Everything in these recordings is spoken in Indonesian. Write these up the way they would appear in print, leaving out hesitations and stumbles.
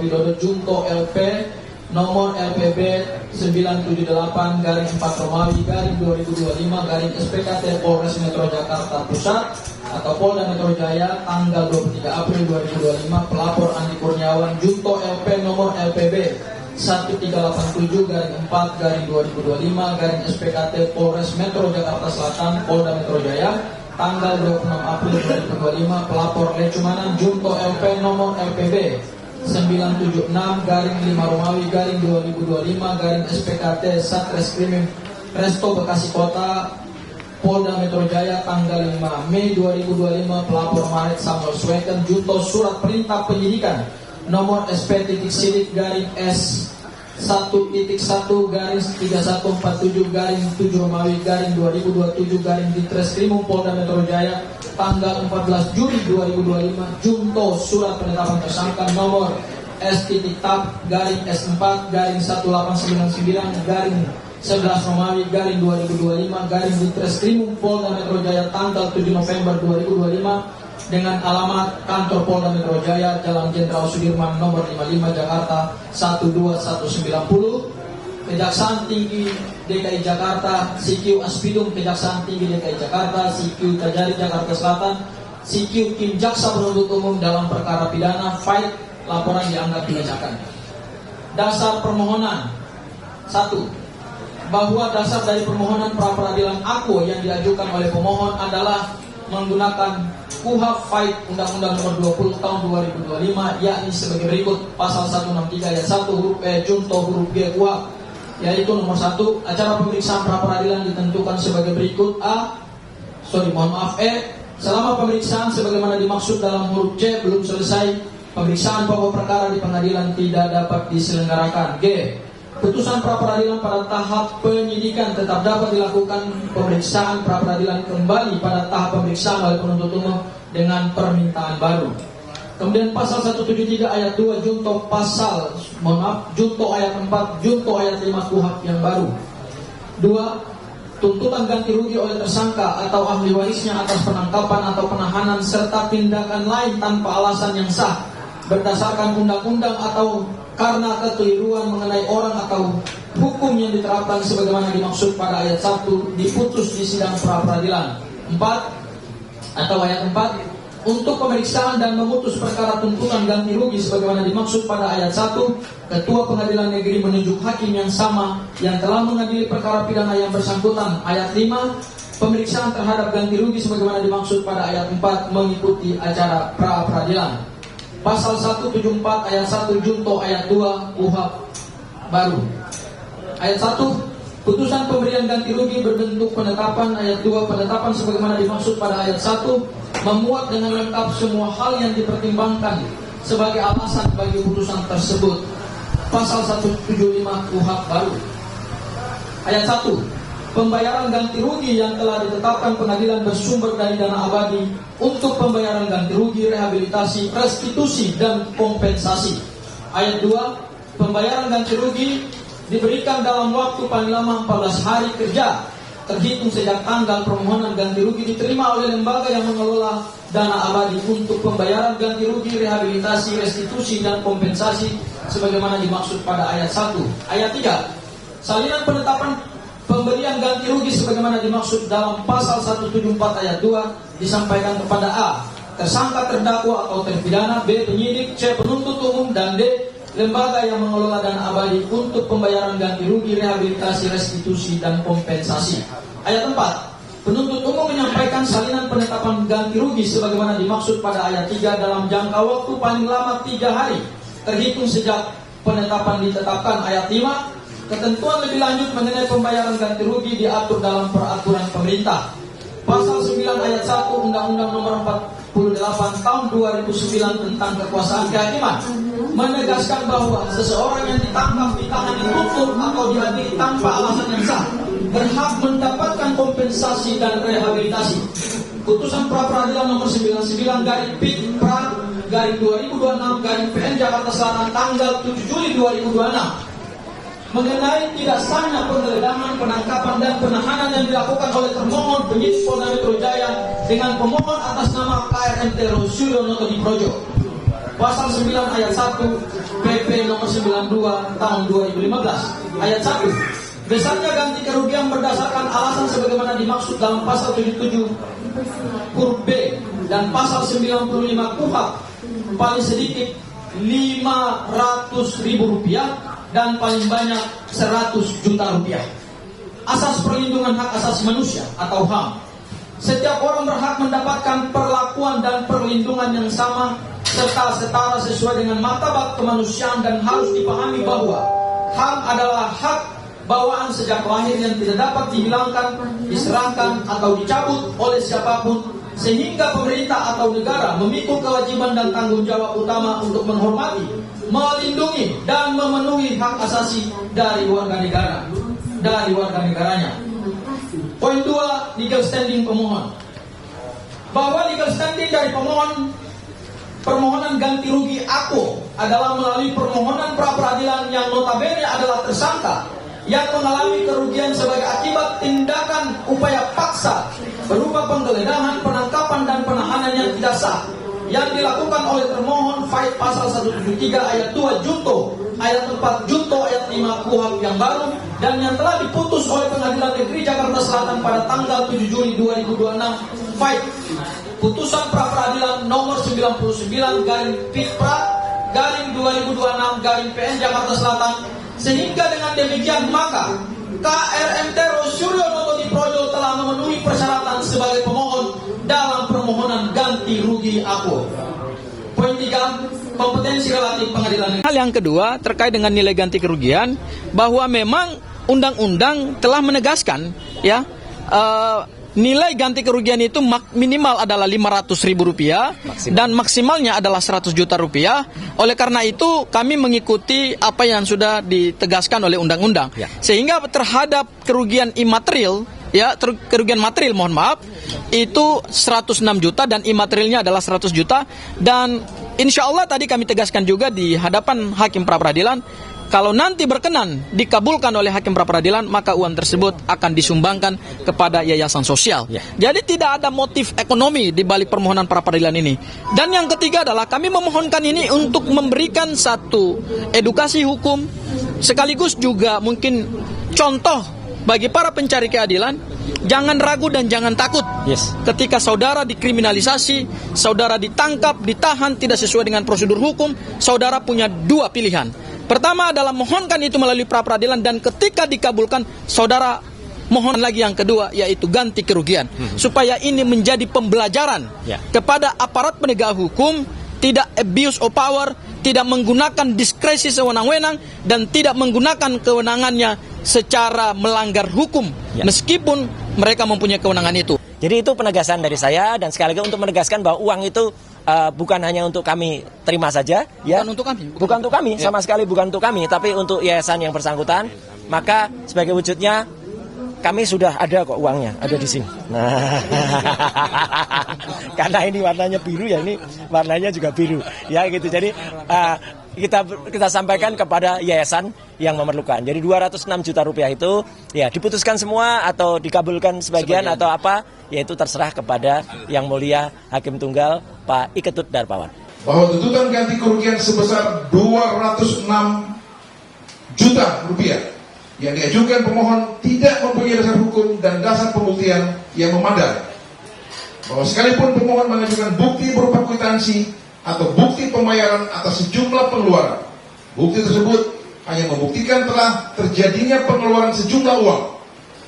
Widodo Junto LP nomor LPB 978/4/2025/SPKT Polres Metro Jakarta Pusat atau Polda Metro Jaya tanggal 23 April 2025. Pelapor Andi Kurniawan Junto LP nomor LPB 1387/4/2025 SPKT Polres Metro Jakarta Selatan Polda Metro Jaya tanggal 26 April 2025. Pelapor Lecumanan Junto LP nomor LPB 976/5/2025 SPKT Satreskrim Resto Bekasi Kota Polda Metro Jaya tanggal 5 Mei 2025. Pelapor Maret Samuel Sweken Junto Surat Perintah Penyidikan nomor SP.Sidik/S 1.147/7/2027 Ditreskrimum Polda Metro Jaya tanggal 14 Juli 2025. Junto Surat Penetapan Tersangka nomor S.1899/11 Ditreskrimum Polda Metro Jaya tanggal 7 November 2025 dengan alamat Kantor Polda Metro Jaya, Jalan Jenderal Sudirman nomor 55 Jakarta 12190. Kejaksaan Tinggi DKI Jakarta, CQ Aspidum Kejaksaan Tinggi DKI Jakarta, CQ Kajari Jakarta Selatan, CQ Kim Jaksa Penuntut Umum dalam perkara pidana fight laporan dianggap dibacakan. Dasar permohonan 1. Bahwa dasar dari permohonan pra peradilan aku yang diajukan oleh pemohon adalah menggunakan KUHP Fight Undang-Undang Nomor 20 Tahun 2025, yakni sebagai berikut: Pasal 163 ayat 1 huruf E junto huruf G KUHP, yaitu nomor 1, acara pemeriksaan pra peradilan ditentukan sebagai berikut: E. Selama pemeriksaan sebagaimana dimaksud dalam huruf C belum selesai, pemeriksaan pokok perkara di pengadilan tidak dapat diselenggarakan. G. Putusan pra peradilan pada tahap penyidikan tetap dapat dilakukan pemeriksaan pra peradilan kembali pada tahap pemeriksaan oleh penuntut umum dengan permintaan baru. Kemudian pasal 173 ayat 2 junto ayat 4 junto ayat 5 KUHP yang baru. 2. Tuntutan ganti rugi oleh tersangka atau ahli warisnya atas penangkapan atau penahanan serta tindakan lain tanpa alasan yang sah berdasarkan undang-undang atau karena kekeliruan mengenai orang atau hukum yang diterapkan sebagaimana dimaksud pada ayat 1 diputus di sidang pra peradilan. 4. Atau ayat 4, untuk pemeriksaan dan memutus perkara tuntutan ganti rugi sebagaimana dimaksud pada ayat 1, Ketua Pengadilan Negeri menunjuk hakim yang sama yang telah mengadili perkara pidana yang bersangkutan. Ayat 5, pemeriksaan terhadap ganti rugi sebagaimana dimaksud pada ayat 4 mengikuti acara pra peradilan. Pasal 174 ayat 1 junto ayat 2 KUHP baru. Ayat 1, putusan pemberian ganti rugi berbentuk penetapan. Ayat 2, penetapan sebagaimana dimaksud pada ayat 1 memuat dengan lengkap semua hal yang dipertimbangkan sebagai alasan bagi putusan tersebut. Pasal 175 KUHP baru. Ayat 1, pembayaran ganti rugi yang telah ditetapkan pengadilan bersumber dari dana abadi untuk pembayaran ganti rugi, rehabilitasi, restitusi, dan kompensasi. Ayat 2, pembayaran ganti rugi diberikan dalam waktu paling lama 14 hari kerja terhitung sejak tanggal permohonan ganti rugi diterima oleh lembaga yang mengelola dana abadi untuk pembayaran ganti rugi, rehabilitasi, restitusi, dan kompensasi sebagaimana dimaksud pada ayat 1. Ayat 3, salinan penetapan pemberian ganti rugi sebagaimana dimaksud dalam pasal 174 ayat 2 disampaikan kepada A, tersangka, terdakwa atau terpidana, B, penyidik, C, penuntut umum, dan D, lembaga yang mengelola dana abadi untuk pembayaran ganti rugi, rehabilitasi, restitusi, dan kompensasi. Ayat 4, penuntut umum menyampaikan salinan penetapan ganti rugi sebagaimana dimaksud pada ayat 3 dalam jangka waktu paling lama 3 hari terhitung sejak penetapan ditetapkan. Ayat 5, ketentuan lebih lanjut mengenai pembayaran ganti rugi diatur dalam peraturan pemerintah. Pasal 9 ayat 1 Undang-Undang Nomor 48 Tahun 2009 tentang kekuasaan kehakiman menegaskan bahwa seseorang yang ditangkap, ditahan, dituntut atau diadili tanpa alasan yang sah berhak mendapatkan kompensasi dan rehabilitasi. Putusan pra peradilan nomor 99/PIK/2026/PN Jakarta Selatan tanggal 7 Juli 2026 mengenai tidak sahnya penggeledahan, penangkapan, dan penahanan yang dilakukan oleh termohon penyidik Polda Metro Jaya dengan pemohon atas nama KRMT Rosyudon Noto Diprojo. Pasal 9 ayat 1 PP nomor 92 tahun 2015 ayat 1. Besarnya ganti kerugian berdasarkan alasan sebagaimana dimaksud dalam pasal 77 huruf B dan pasal 95 KUHP paling sedikit Rp500.000 dan paling banyak Rp100 juta. Asas perlindungan hak asasi manusia atau HAM. Setiap orang berhak mendapatkan perlakuan dan perlindungan yang sama serta setara sesuai dengan martabat kemanusiaan, dan harus dipahami bahwa HAM adalah hak bawaan sejak lahir yang tidak dapat dihilangkan, diserahkan atau dicabut oleh siapapun, sehingga pemerintah atau negara memikul kewajiban dan tanggung jawab utama untuk menghormati, melindungi dan memenuhi hak asasi dari warga negaranya. Poin 2, legal standing pemohon. Bahwa legal standing dari permohonan ganti rugi AKO adalah melalui permohonan pra peradilan yang notabene adalah tersangka yang mengalami kerugian sebagai akibat tindakan upaya paksa berupa penggeledahan, penangkapan dan penahanan yang tidak sah yang dilakukan oleh termohon Fight pasal 173 ayat 2 Junto, ayat 4 Junto, ayat 5 KUHP yang baru, dan yang telah diputus oleh Pengadilan Negeri Jakarta Selatan pada tanggal 7 Juli 2026 Fight putusan pra peradilan nomor 99 garing Pitpra garing 2026 garing PN Jakarta Selatan. Sehingga dengan demikian maka KRMT Suryonoto Diprojo telah memenuhi persyaratan sebagai pemohon dalam permohonan ganti rugi AKO. Poin 3, kompetensi relatif pengadilan negeri. Hal yang kedua terkait dengan nilai ganti kerugian, bahwa memang undang-undang telah menegaskan ya nilai ganti kerugian itu minimal adalah Rp500.000 dan maksimalnya adalah Rp100 juta. Oleh karena itu kami mengikuti apa yang sudah ditegaskan oleh undang-undang. Ya. Sehingga terhadap kerugian imaterial, ya kerugian material mohon maaf, itu 106 juta dan imaterialnya adalah 100 juta. Dan insya Allah tadi kami tegaskan juga di hadapan hakim pra peradilan, kalau nanti berkenan dikabulkan oleh hakim pra peradilan, maka uang tersebut akan disumbangkan kepada yayasan sosial. Ya. Jadi tidak ada motif ekonomi di balik permohonan pra peradilan ini. Dan yang ketiga adalah kami memohonkan ini untuk memberikan satu edukasi hukum, sekaligus juga mungkin contoh bagi para pencari keadilan. Jangan ragu dan jangan takut. Yes. Ketika saudara dikriminalisasi, saudara ditangkap, ditahan tidak sesuai dengan prosedur hukum, saudara punya dua pilihan. Pertama adalah mohonkan itu melalui pra peradilan, dan ketika dikabulkan saudara mohon lagi yang kedua, yaitu ganti kerugian. Supaya ini menjadi pembelajaran kepada aparat penegak hukum, tidak abuse of power, tidak menggunakan diskresi sewenang-wenang, dan tidak menggunakan kewenangannya secara melanggar hukum, meskipun mereka mempunyai kewenangan itu. Jadi itu penegasan dari saya, dan sekali lagi untuk menegaskan bahwa uang itu bukan hanya untuk kami terima saja, bukan untuk kami, bukan untuk kami, sama sekali bukan untuk kami, tapi untuk yayasan yang bersangkutan. Maka sebagai wujudnya kami sudah ada kok uangnya, ada di sini. Nah, karena ini warnanya biru ya, ini warnanya juga biru, ya gitu. Jadi kita sampaikan kepada yayasan yang memerlukan. Jadi 206 juta rupiah itu ya diputuskan semua atau dikabulkan sebagian atau apa, yaitu terserah kepada Yang Mulia Hakim Tunggal Pak Iketut Darpawan. Bahwa tuntutan ganti kerugian sebesar 206 juta rupiah yang diajukan pemohon tidak mempunyai dasar hukum dan dasar pembuktian yang memadai. Bahwa sekalipun pemohon mengajukan bukti berupa kwitansi atau bukti pembayaran atas sejumlah pengeluaran, bukti tersebut hanya membuktikan telah terjadinya pengeluaran sejumlah uang,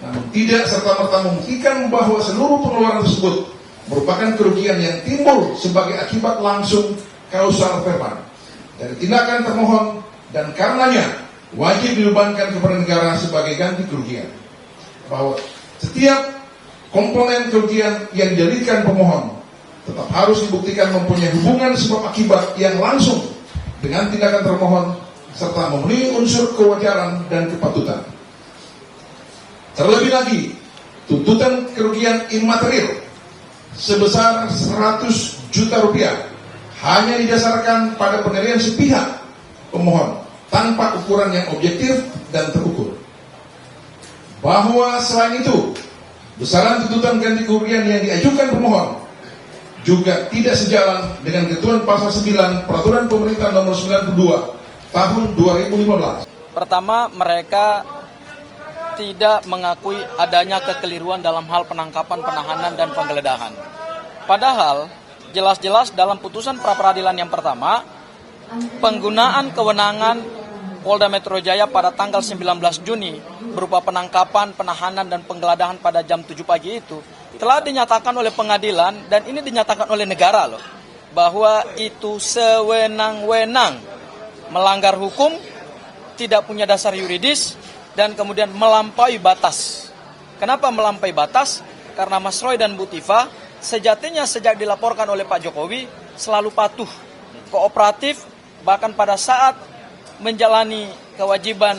namun tidak serta-merta membuktikan bahwa seluruh pengeluaran tersebut merupakan kerugian yang timbul sebagai akibat langsung kausal verbal dari tindakan termohon, dan karenanya wajib dibebankan kepada negara sebagai ganti kerugian. Bahwa setiap komponen kerugian yang dijadikan pemohon tetap harus dibuktikan mempunyai hubungan sebab akibat yang langsung dengan tindakan termohon, serta memenuhi unsur kewajaran dan kepatutan. Terlebih lagi, tuntutan kerugian imaterial sebesar 100 juta rupiah hanya didasarkan pada penilaian sepihak pemohon tanpa ukuran yang objektif dan terukur. Bahwa selain itu, besaran tuntutan ganti kerugian yang diajukan pemohon juga tidak sejalan dengan ketentuan pasal 9 Peraturan Pemerintah Nomor 92 tahun 2015. Pertama, mereka tidak mengakui adanya kekeliruan dalam hal penangkapan, penahanan, dan penggeledahan. Padahal, jelas-jelas dalam putusan pra-peradilan yang pertama, penggunaan kewenangan Polda Metro Jaya pada tanggal 19 Juni berupa penangkapan, penahanan, dan penggeledahan pada jam 7 pagi itu telah dinyatakan oleh pengadilan, dan ini dinyatakan oleh negara loh, bahwa itu sewenang-wenang, melanggar hukum, tidak punya dasar yuridis, dan kemudian melampaui batas. Kenapa melampaui batas? Karena Mas Roy dan Bu Tifa sejatinya sejak dilaporkan oleh Pak Jokowi selalu patuh, kooperatif, bahkan pada saat menjalani kewajiban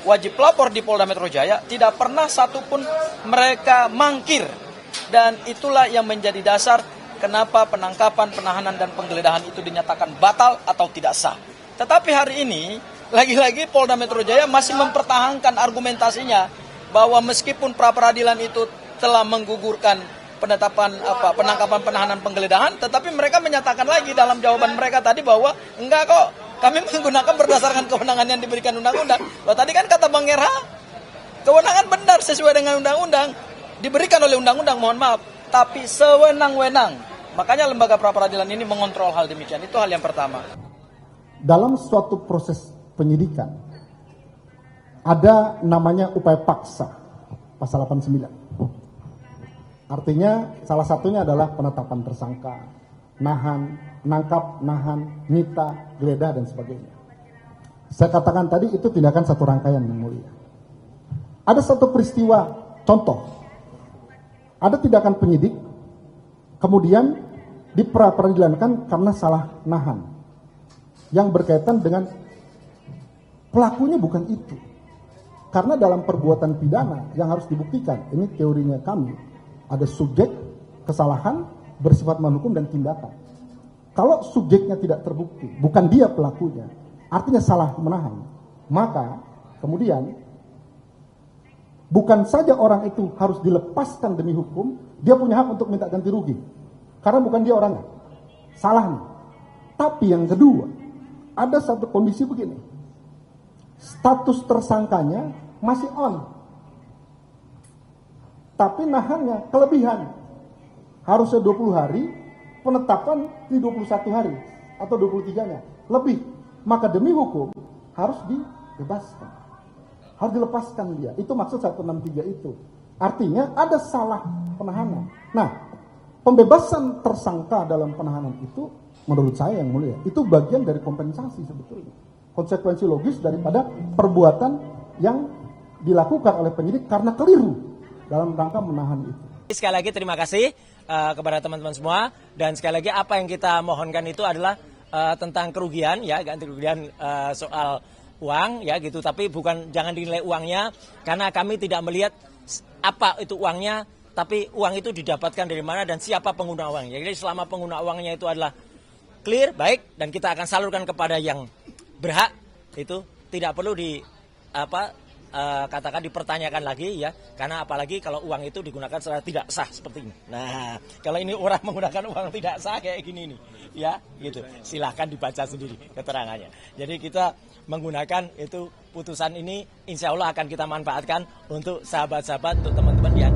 wajib lapor di Polda Metro Jaya tidak pernah satupun mereka mangkir, dan itulah yang menjadi dasar kenapa penangkapan, penahanan, dan penggeledahan itu dinyatakan batal atau tidak sah. Tetapi hari ini lagi-lagi Polda Metro Jaya masih mempertahankan argumentasinya bahwa meskipun pra-peradilan itu telah menggugurkan penangkapan, penahanan, penggeledahan, tetapi mereka menyatakan lagi dalam jawaban mereka tadi bahwa enggak kok, kami menggunakan berdasarkan kewenangan yang diberikan undang-undang. Loh, tadi kan kata Bang Erha, kewenangan benar sesuai dengan undang-undang, diberikan oleh undang-undang, mohon maaf, tapi sewenang-wenang. Makanya lembaga pra-peradilan ini mengontrol hal demikian. Itu hal yang pertama. Dalam suatu proses penyidikan ada namanya upaya paksa, pasal 89. Artinya salah satunya adalah penetapan tersangka, nahan, nangkap, nahan, nyita, geledah, dan sebagainya. Saya katakan tadi itu tindakan satu rangkaian yang mulia. Ada satu peristiwa, contoh, ada tindakan penyidik, kemudian diperadilankan karena salah nahan, yang berkaitan dengan pelakunya bukan itu. Karena dalam perbuatan pidana yang harus dibuktikan, ini teorinya kami, ada subjek, kesalahan, bersifat menghukum, dan tindakan. Kalau subjeknya tidak terbukti, bukan dia pelakunya, artinya salah menahan, maka kemudian bukan saja orang itu harus dilepaskan demi hukum, dia punya hak untuk minta ganti rugi. Karena bukan dia orangnya, salahnya. Tapi yang kedua, ada satu kondisi begini, status tersangkanya masih on, tapi nahannya kelebihan, harusnya 20 hari, penetapan di 21 hari atau 23-nya lebih, maka demi hukum harus dibebaskan, harus dilepaskan dia. Itu maksud 163 itu. Artinya ada salah penahanan. Nah, pembebasan tersangka dalam penahanan itu menurut saya yang mulia, itu bagian dari kompensasi sebetulnya. Konsekuensi logis daripada perbuatan yang dilakukan oleh penyidik karena keliru dalam rangka menahan itu. Sekali lagi terima kasih kepada teman-teman semua, dan sekali lagi apa yang kita mohonkan itu adalah tentang kerugian, ya, ganti kerugian soal uang, ya gitu, tapi bukan, jangan dinilai uangnya, karena kami tidak melihat apa itu uangnya, tapi uang itu didapatkan dari mana dan siapa pengguna uangnya. Jadi selama pengguna uangnya itu adalah clear, baik, dan kita akan salurkan kepada yang berhak, itu tidak perlu katakan dipertanyakan lagi, ya, karena apalagi kalau uang itu digunakan secara tidak sah seperti ini. Nah, kalau ini orang menggunakan uang tidak sah kayak gini nih, ya, gitu. Silahkan dibaca sendiri keterangannya. Jadi kita menggunakan itu putusan ini, insya Allah akan kita manfaatkan untuk sahabat-sahabat, untuk teman-teman yang